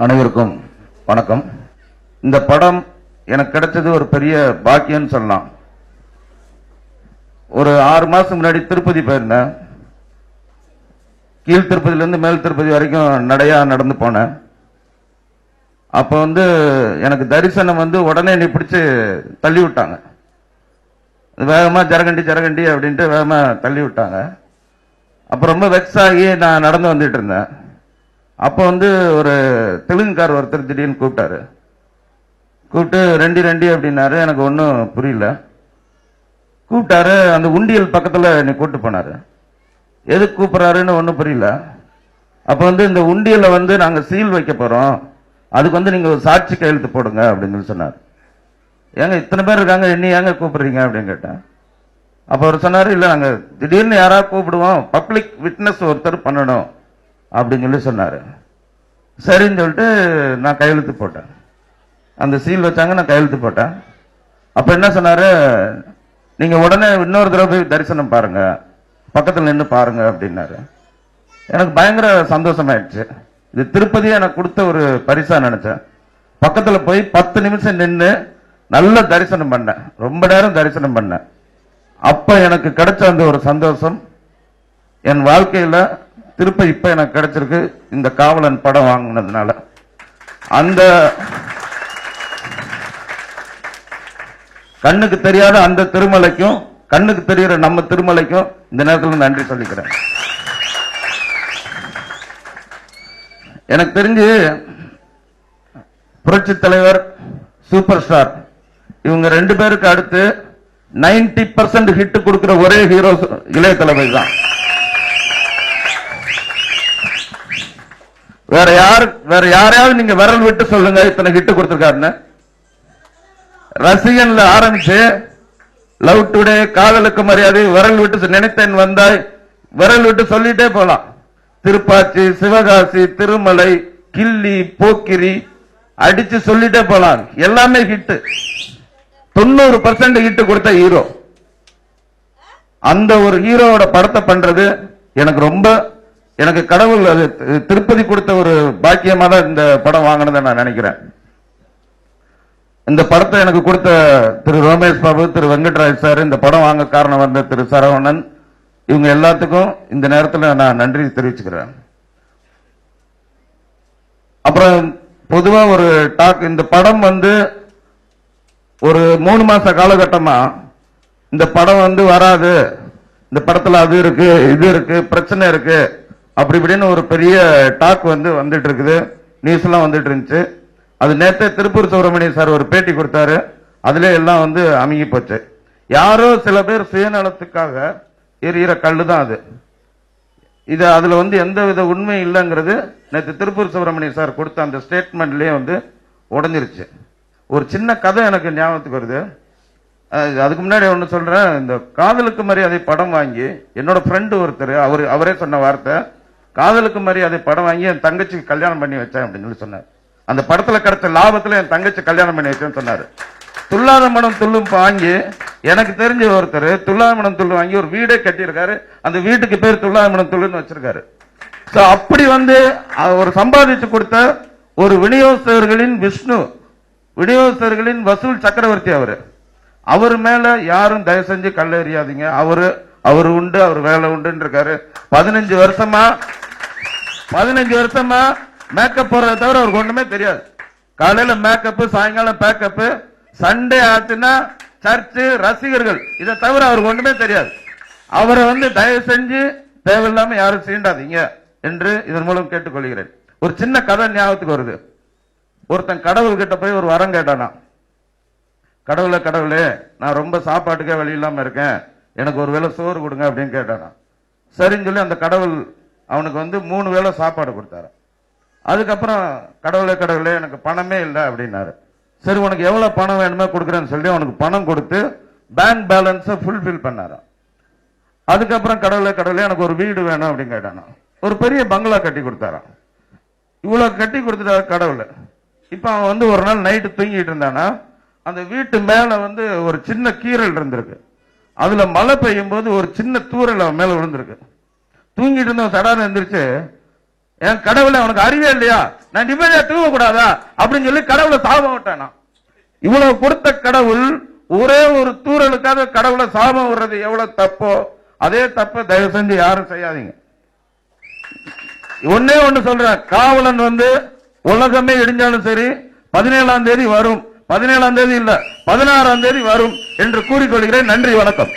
அனைவருக்கும் வணக்கம். இந்த படம் எனக்கு கிடைச்சது ஒரு பெரிய பாக்கியம்னு சொல்லலாம். ஒரு 6 மாசம் முன்னாடி திருப்பதி போயிருந்தேன். கீழ் திருப்பதியிலேருந்து மேல் திருப்பதி வரைக்கும் நடையா நடந்து போனேன். அப்போ எனக்கு தரிசனம் உடனே நீ பிடிச்சி தள்ளி விட்டாங்க. வேகமாக ஜரகண்டி அப்படின்ட்டு வேகமாக தள்ளி விட்டாங்க. அப்போ ரொம்ப வெக்ஸ் ஆகி நான் நடந்து வந்துட்டு இருந்தேன். அப்போ ஒரு தெலுங்குக்கார் ஒருத்தர் திடீர்னு கூப்பிட்டு ரெண்டி அப்படின்னாரு. எனக்கு ஒன்றும் புரியல. கூப்பிட்டாரு. அந்த உண்டியல் பக்கத்தில் என்னை கூப்பிட்டு போனாரு. எதுக்கு கூப்பிட்றாருன்னு ஒன்றும் புரியல. அப்போ இந்த உண்டியலை நாங்கள் சீல் வைக்க போகிறோம், அதுக்கு நீங்கள் ஒரு சாட்சி கையெழுத்து போடுங்க அப்படின்னு சொன்னார். ஏங்க இத்தனை பேர் இருக்காங்க, என்ன ஏங்க கூப்பிடுறீங்க அப்படின்னு கேட்டேன். அப்போ அவர் சொன்னார், இல்லை நாங்கள் திடீர்னு யாராவது கூப்பிடுவோம், பப்ளிக் விட்னஸ் ஒருத்தர் பண்ணணும் அப்படின்னு சொன்னார். சரின்னு சொல்லிட்டு நான் கையெழுத்து போட்டேன். அந்த சீல் வச்சாங்க, நான் கையெழுத்து போட்டேன். அப்போ என்ன சொன்னார், நீங்கள் உடனே இன்னொரு தடவை போய் தரிசனம் பாருங்க, பக்கத்தில் நின்று பாருங்க அப்படின்னாரு. எனக்கு பயங்கர சந்தோஷமாயிடுச்சு. இது திருப்பதியை எனக்கு கொடுத்த ஒரு பரிசா நினைச்சேன். பக்கத்தில் போய் 10 நிமிஷம் நின்று நல்ல தரிசனம் பண்ணேன். ரொம்ப நேரம் தரிசனம் பண்ணேன். அப்ப எனக்கு கிடைச்ச அந்த ஒரு சந்தோஷம் என் வாழ்க்கையில திருப்ப இப்ப எனக்கு கிடைச்சிருக்கு. இந்த காவலன் படம் வாங்கினதுனால அந்த கண்ணுக்கு தெரியாத அந்த திருமலைக்கும் கண்ணுக்கு தெரிகிற நம்ம திருமலைக்கும் இந்த நேரத்தில் நன்றி சொல்லிக்கிறேன். எனக்கு தெரிஞ்சு புரட்சி தலைவர், சூப்பர் ஸ்டார் இவங்க 2 பேருக்கு அடுத்து 90% ஹிட் கொடுக்கிற ஒரே ஹீரோ இளைய தளபதி தான். வேற யாரையாவது நீங்க விரல் விட்டு சொல்லுங்க இத்தனை ஹிட் கொடுத்திருக்காருன்னு. ரசிகன்ல ஆரம்பிச்சு லவ் டுடே, காதலுக்கு மரியாதை, விரல் விட்டு நினைத்தேன் வந்தாய், விரல் விட்டு சொல்லிட்டே போலாம். திருப்பாச்சி, சிவகாசி, திருமலை, கில்லி, போக்கிரி அடிச்சு சொல்லிட்டே போலாம். எல்லாமே ஹிட். 90% ஹிட் கொடுத்த ஹீரோ. அந்த ஒரு ஹீரோவோட படத்தை பண்றது எனக்கு கடவுள் அது திருப்பதி கொடுத்த ஒரு பாக்கியமா தான் இந்த படம் வாங்கினதை நான் நினைக்கிறேன். இந்த படத்தை எனக்கு கொடுத்த திரு ரோமேஷ் பாபு, திரு வெங்கட்ராஜ் சார், இந்த படம் வாங்க காரணம் வந்த திரு சரவணன், இவங்க எல்லாத்துக்கும் இந்த நேரத்தில் நான் நன்றி தெரிவிச்சுக்கிறேன். அப்புறம் பொதுவா ஒரு டாக், இந்த படம் ஒரு 3 மாச காலகட்டமா இந்த படம் வராது, இந்த படத்துல அது இருக்கு, இது இருக்கு, பிரச்சனை இருக்கு, அப்படி இப்படின்னு ஒரு பெரிய டாக் வந்துட்டு இருக்குது. நியூஸ் எல்லாம் வந்துட்டு இருந்துச்சு. அது நேற்று திருப்பூர் சுப்பிரமணியம் சார் ஒரு பேட்டி கொடுத்தாரு. அதுல எல்லாம் அமுங்கி போச்சு. யாரோ சில பேர் சுயநலத்துக்காக எரியிற கல்லு தான் அது. இது அதுல எந்த வித உண்மை இல்லைங்கிறது நேற்று திருப்பூர் சுப்பிரமணியம் சார் கொடுத்த அந்த ஸ்டேட்மெண்ட்லயே உடஞ்சிருச்சு. ஒரு சின்ன கதை எனக்கு ஞாபகத்துக்கு வருது. அதுக்கு முன்னாடி ஒன்று சொல்றேன். இந்த காதலுக்கு மரியாதை படம் வாங்கி என்னோட ஃப்ரெண்டு ஒருத்தர், அவரே சொன்ன வார்த்தை, காதலுக்கு மரியாதை படம் வாங்கி என் தங்கச்சிக்கு கல்யாணம் பண்ணி வச்சேன் அப்படின்னு சொன்னார். அந்த படத்துல கிடைச்ச லாபத்துல என் தங்கச்சி கல்யாணம் பண்ணி வச்சேன்னு சொன்னாரு. துல்லாத மனம் துள்ளும் வாங்கி, எனக்கு தெரிஞ்ச ஒருத்தர் துல்லாத மனம் துள்ளு வாங்கி ஒரு வீடே கட்டியிருக்காரு. அந்த வீட்டுக்கு பேர் துல்லாத மனம் துள்ளுன்னு வச்சிருக்காரு. அப்படி ஒரு சம்பாதிச்சு கொடுத்த ஒரு விநியோகஸ்தர்களின் விஷ்ணு, விநியோகஸ்தர்களின் வசூல் சக்கரவர்த்தி அவர் மேல யாரும் தயவு செஞ்சு கல்ல எறியாதீங்க. அவரு உண்டு, அவர் வேலை உண்டுன்னு இருக்காரு. 15 வருஷமா மேக்கப் போறத தவிர அவருக்கு ஒண்ணுமே தெரியாது. காலையில மேக்கப், சாயங்காலம் பேக்கப், சண்டே ஆச்சுன்னா சர்ச்சு, ரசிகர்கள், இதை தவிர அவருக்கு ஒண்ணுமே தெரியாது. அவரை தயவு செஞ்சு தேவையில்லாம யாரும் சீண்டாதீங்க என்று இதன் மூலம் கேட்டுக்கொள்கிறேன். ஒரு சின்ன கதை ஞாபகத்துக்கு வருது. ஒருத்தன் கடவுள் கிட்ட போய் ஒரு வரம் கேட்டானா. கடவுளே நான் ரொம்ப சாப்பாட்டுக்கே வழி இல்லாம இருக்கேன், எனக்கு ஒரு வேளை சோறு கொடுங்க அப்படின்னு கேட்டானா. சரின்னு சொல்லி அந்த கடவுள் அவனுக்கு 3 வேளை சாப்பாடு கொடுத்தாரு. அதுக்கப்புறம் கடவுளே எனக்கு பணமே இல்லை அப்படின்னாரு. சரி உனக்கு எவ்வளவு பணம் வேணுமே கொடுக்குறேன்னு சொல்லி அவனுக்கு பணம் கொடுத்து பேங்க் பேலன்ஸை ஃபுல்ஃபில் பண்ணாரா. அதுக்கப்புறம் கடவுளே எனக்கு ஒரு வீடு வேணும் அப்படின்னு கேட்டானா. ஒரு பெரிய பங்களா கட்டி கொடுத்தாராம். இவ்வளவு கட்டி கொடுத்துட்டாரு கடவுள். இப்ப அவன் ஒரு நாள் நைட்டு தூங்கிட்டு இருந்தானா, அந்த வீட்டு மேல ஒரு சின்ன கீரல் இருந்திருக்கு. அதுல மழை பெய்யும் போது ஒரு சின்ன தூரல் அவன் மேல விழுந்திருக்கு. தூங்கிட்டு இருந்தவன் சடான எந்திரிச்சு, என் கடவுளை உனக்கு அறிவே இல்லையா, நான் நிம்மதியா தூங்க கூடாதா அப்படின்னு சொல்லி கடவுளை சாபம் விட்டேன். இவ்வளவு கொடுத்த கடவுள் ஒரே ஒரு தூரலுக்காக கடவுளை சாபம் விடுறது எவ்வளவு தப்போ அதே தப்ப தயவு செஞ்சு யாரும் செய்யாதீங்க. ஒன்னே ஒண்ணு சொல்றேன், காவலன் உலகமே இடிஞ்சாலும் சரி 17ஆம் தேதி வரும், 17ஆம் தேதி இல்ல 16ஆம் தேதி வரும் என்று கூறிக்கொள்கிறேன். நன்றி, வணக்கம்.